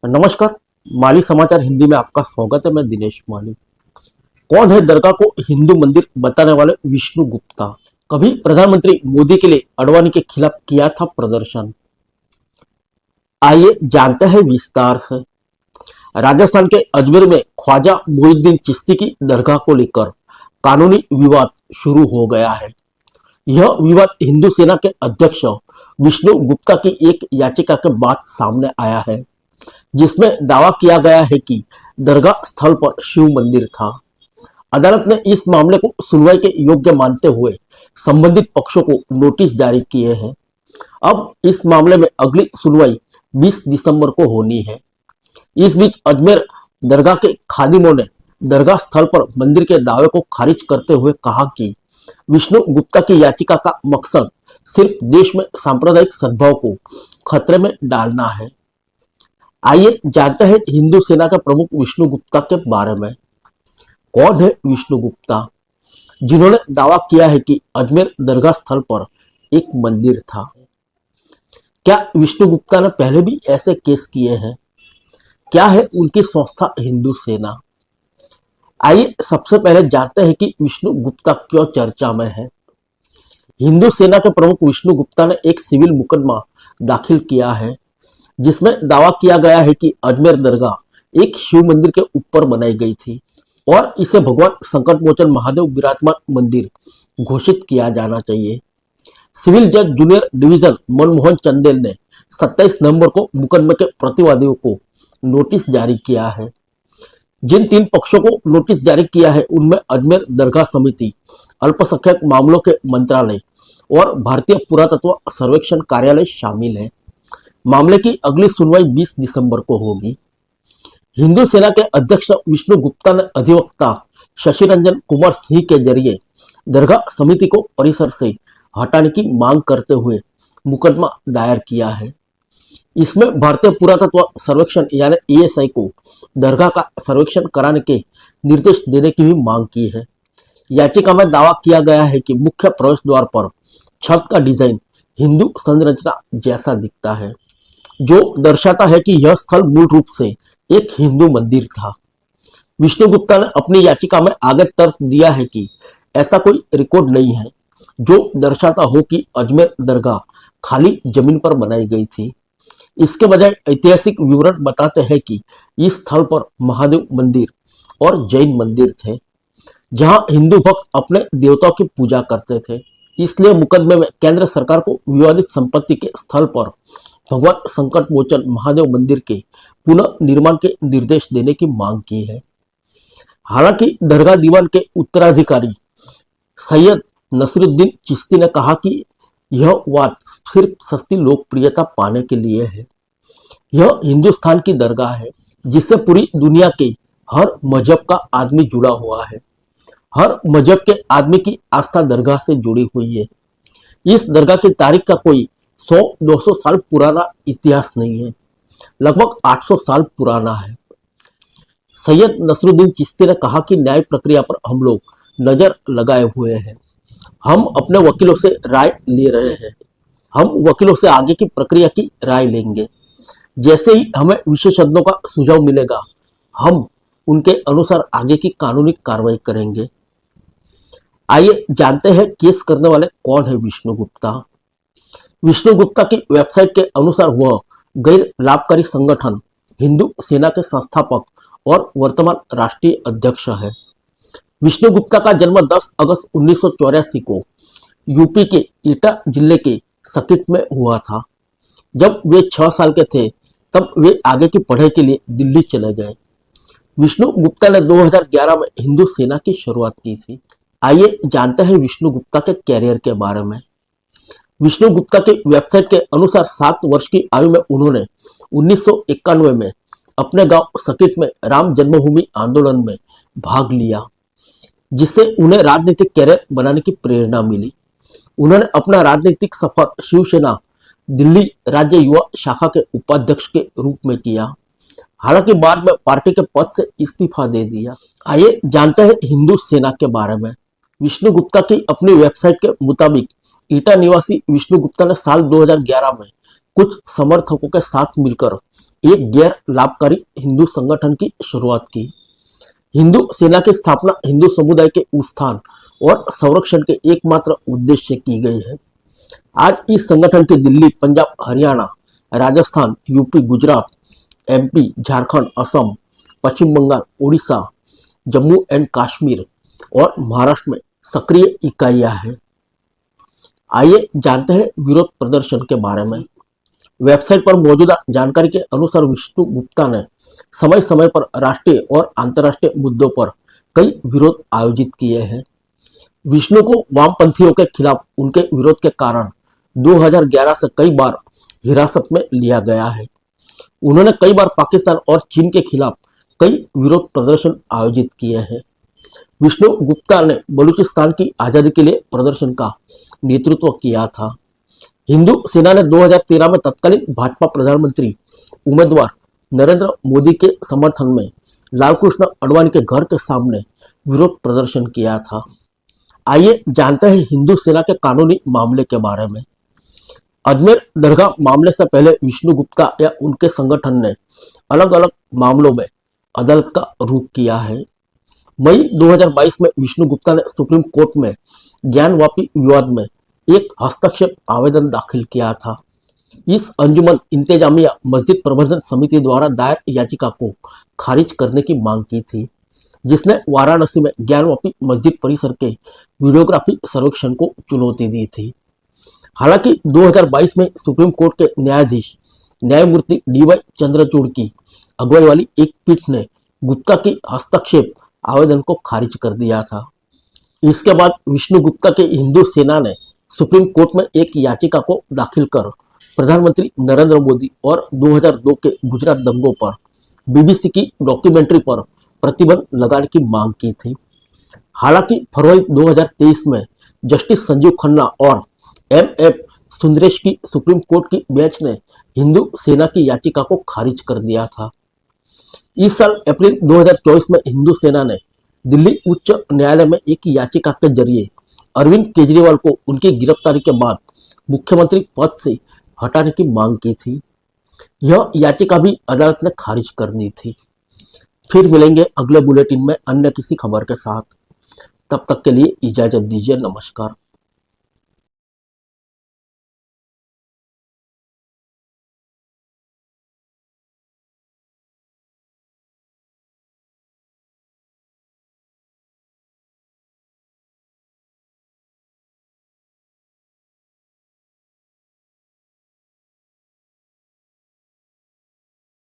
नमस्कार। माली समाचार हिंदी में आपका स्वागत है। मैं दिनेश माली। कौन है दरगाह को हिंदू मंदिर बताने वाले विष्णु गुप्ता? कभी प्रधानमंत्री मोदी के लिए अडवाणी के खिलाफ किया था प्रदर्शन। आइए जानते हैं विस्तार से। राजस्थान के अजमेर में ख्वाजा मोइनुद्दीन चिश्ती की दरगाह को लेकर कानूनी विवाद शुरू हो गया है। यह विवाद हिंदू सेना के अध्यक्ष विष्णु गुप्ता की एक याचिका के बाद सामने आया है, जिसमें दावा किया गया है कि दरगाह स्थल पर शिव मंदिर था। अदालत ने इस मामले को सुनवाई के योग्य मानते हुए संबंधित पक्षों को नोटिस जारी किए हैं। अब इस मामले में अगली सुनवाई 20 दिसंबर को होनी है। इस बीच अजमेर दरगाह के खादिमों ने दरगाह स्थल पर मंदिर के दावे को खारिज करते हुए कहा कि विष्णु गुप्ता की याचिका का मकसद सिर्फ देश में सांप्रदायिक सद्भाव को खतरे में डालना है। आइए जानते हैं हिंदू सेना के प्रमुख विष्णु गुप्ता के बारे में। कौन है विष्णु गुप्ता, जिन्होंने दावा किया है कि अजमेर दरगाह स्थल पर एक मंदिर था? क्या विष्णु गुप्ता ने पहले भी ऐसे केस किए हैं? क्या है उनकी संस्था हिंदू सेना? आइए सबसे पहले जानते हैं कि विष्णु गुप्ता क्यों चर्चा में है। हिंदू सेना के प्रमुख विष्णु गुप्ता ने एक सिविल मुकदमा दाखिल किया है, जिसमें दावा किया गया है कि अजमेर दरगाह एक शिव मंदिर के ऊपर बनाई गई थी और इसे भगवान संकट मोचन महादेव विराजमान मंदिर घोषित किया जाना चाहिए। सिविल जज जूनियर डिवीजन मनमोहन चंदेल ने 27 नवंबर को मुकदमे के प्रतिवादियों को नोटिस जारी किया है। जिन 3 पक्षों को नोटिस जारी किया है उनमें अजमेर दरगाह समिति, अल्पसंख्यक मामलों के मंत्रालय और भारतीय पुरातत्व सर्वेक्षण कार्यालय शामिल है। मामले की अगली सुनवाई 20 दिसंबर को होगी। हिंदू सेना के अध्यक्ष विष्णु गुप्ता ने अधिवक्ता शशि रंजन कुमार सिंह के जरिए दरगाह समिति को परिसर से हटाने की मांग करते हुए मुकदमा दायर किया है। इसमें भारतीय पुरातत्व सर्वेक्षण यानी एएसआई को दरगाह का सर्वेक्षण कराने के निर्देश देने की भी मांग की है। याचिका में दावा किया गया है कि मुख्य प्रवेश द्वार पर छत का डिजाइन हिंदू संरचना जैसा दिखता है, जो दर्शाता है कि यह स्थल मूल रूप से एक हिंदू मंदिर था। विष्णु गुप्ता ने अपनी याचिका में आगे तर्क दिया है कि ऐसा कोई रिकॉर्ड नहीं है जो दर्शाता हो कि अजमेर दरगाह खाली जमीन पर बनाई गई थी। इसके बजाय ऐतिहासिक विवरण बताते हैं कि इस स्थल पर महादेव मंदिर और जैन मंदिर थे, जहां हिंदू भक्त अपने देवताओं की पूजा करते थे। इसलिए मुकदमे में केंद्र सरकार को विवादित संपत्ति के स्थल पर भगवान संकट मोचन महादेव मंदिर के पुनः निर्माण के निर्देश देने की मांग की है। हालांकि दरगाह दीवान के उत्तराधिकारी सैयद नसरुद्दीन चिश्ती ने कहा कि यह बात सिर्फ सस्ती लोकप्रियता पाने के लिए है। यह हिंदुस्तान की दरगाह है जिससे पूरी दुनिया के हर मजहब का आदमी जुड़ा हुआ है। हर मजहब के आदमी की आस्था दरगाह से जुड़ी हुई है। इस दरगाह की तारीख का कोई 100-200 साल पुराना इतिहास नहीं है, लगभग 800 साल पुराना है। सैयद नसरुद्दीन चिश्ती ने कहा कि न्याय प्रक्रिया पर हम लोग नजर लगाए हुए हैं। हम अपने वकीलों से राय ले रहे हैं। हम वकीलों से आगे की प्रक्रिया की राय लेंगे। जैसे ही हमें विशेषज्ञों का सुझाव मिलेगा, हम उनके अनुसार आगे की कानूनी कार्रवाई करेंगे। आइए जानते हैं केस करने वाले कौन है विष्णु गुप्ता। विष्णु गुप्ता की वेबसाइट के अनुसार वह गैर लाभकारी संगठन हिंदू सेना के संस्थापक और वर्तमान राष्ट्रीय अध्यक्ष है। विष्णु गुप्ता का जन्म 10 अगस्त 1984 को यूपी के एटा जिले के सकिट में हुआ था। जब वे 6 साल के थे तब वे आगे की पढ़ाई के लिए दिल्ली चले गए। विष्णु गुप्ता ने 2011 में हिंदू सेना की शुरुआत की थी। आइए जानते हैं विष्णु गुप्ता के कैरियर के बारे में। विष्णु गुप्ता की वेबसाइट के अनुसार 7 वर्ष की आयु में उन्होंने 1991 में अपने गांव सकिट में राम जन्मभूमि आंदोलन में भाग लिया, जिससे उन्हें राजनीतिक कैरियर बनाने की प्रेरणा मिली। उन्होंने अपना राजनीतिक सफर शिवसेना दिल्ली राज्य युवा शाखा के उपाध्यक्ष के रूप में किया। हालांकि बाद में पार्टी के पद से इस्तीफा दे दिया। आइए जानते हैं हिंदू सेना के बारे में। विष्णु गुप्ता की अपनी वेबसाइट के मुताबिक ईटा निवासी विष्णु गुप्ता ने साल 2011 में कुछ समर्थकों के साथ मिलकर एक गैर लाभकारी हिंदू संगठन की शुरुआत की। हिंदू सेना की स्थापना हिंदू समुदाय के उत्थान और संरक्षण के एकमात्र उद्देश्य से की गई है। आज इस संगठन की Delhi, Punjab, Haryana, Rajasthan, UP, Gujarat, MP, Jharkhand, Assam, Paschim Bengal, Orissa, Jammu and Kashmir और महाराष्ट्र में सक्रिय इकाइयां हैं। आइए जानते हैं विरोध प्रदर्शन के बारे में। वेबसाइट पर मौजूदा जानकारी के अनुसार विष्णु गुप्ता ने समय समय पर राष्ट्रीय और अंतर्राष्ट्रीय मुद्दों पर कई विरोध आयोजित किए हैं। विष्णु को वामपंथियों के खिलाफ उनके विरोध के कारण 2011 से कई बार हिरासत में लिया गया है। उन्होंने कई बार पाकिस्तान और चीन के खिलाफ कई विरोध प्रदर्शन आयोजित किए हैं। विष्णु गुप्ता ने बलूचिस्तान की आजादी के लिए प्रदर्शन का नेतृत्व किया था। हिंदू सेना ने 2013 में तत्कालीन भाजपा प्रधानमंत्री उम्मीदवार नरेंद्र मोदी के समर्थन में लालकृष्ण आडवाणी के घर के सामने विरोध प्रदर्शन किया था। आइए जानते हैं हिंदू सेना के कानूनी मामले के बारे में। अजमेर दरगाह मामले से पहले विष्णु गुप्ता या उनके संगठन ने अलग अलग मामलों में अदालत का रुख किया है। मई 2022 में विष्णु गुप्ता ने सुप्रीम कोर्ट में ज्ञानवापी विवाद में एक हस्तक्षेप आवेदन दाखिल किया था। इस अंजुमन इंतजामिया मस्जिद प्रबंधन समिति द्वारा दायर याचिका को खारिज करने की मांग की थी, जिसने वाराणसी में ज्ञानवापी मस्जिद परिसर के वीडियोग्राफी सर्वेक्षण को चुनौती दी थी। हालांकि 2022 में सुप्रीम कोर्ट के न्यायाधीश न्यायमूर्ति DY चंद्रचूड़ की अगुवाई वाली एक पीठ ने गुप्ता की हस्तक्षेप आवेदन को खारिज कर दिया था। इसके बाद विष्णु गुप्ता के हिंदू सेना ने सुप्रीम कोर्ट में एक याचिका को दाखिल कर प्रधानमंत्री नरेंद्र मोदी और 2002 के गुजरात दंगों पर BBC की डॉक्यूमेंट्री पर प्रतिबंध लगाने की मांग की थी। हालांकि फरवरी 2023 में जस्टिस संजीव खन्ना और MF सुंदरेश की सुप्रीम कोर्ट की बेंच ने हिंदू सेना की याचिका को खारिज कर दिया था। इस साल अप्रैल 2024 में हिंदू सेना ने दिल्ली उच्च न्यायालय में एक याचिका के जरिए अरविंद केजरीवाल को उनकी गिरफ्तारी के बाद मुख्यमंत्री पद से हटाने की मांग की थी। यह याचिका भी अदालत ने खारिज कर दी थी। फिर मिलेंगे अगले बुलेटिन में अन्य किसी खबर के साथ। तब तक के लिए इजाजत दीजिए। नमस्कार।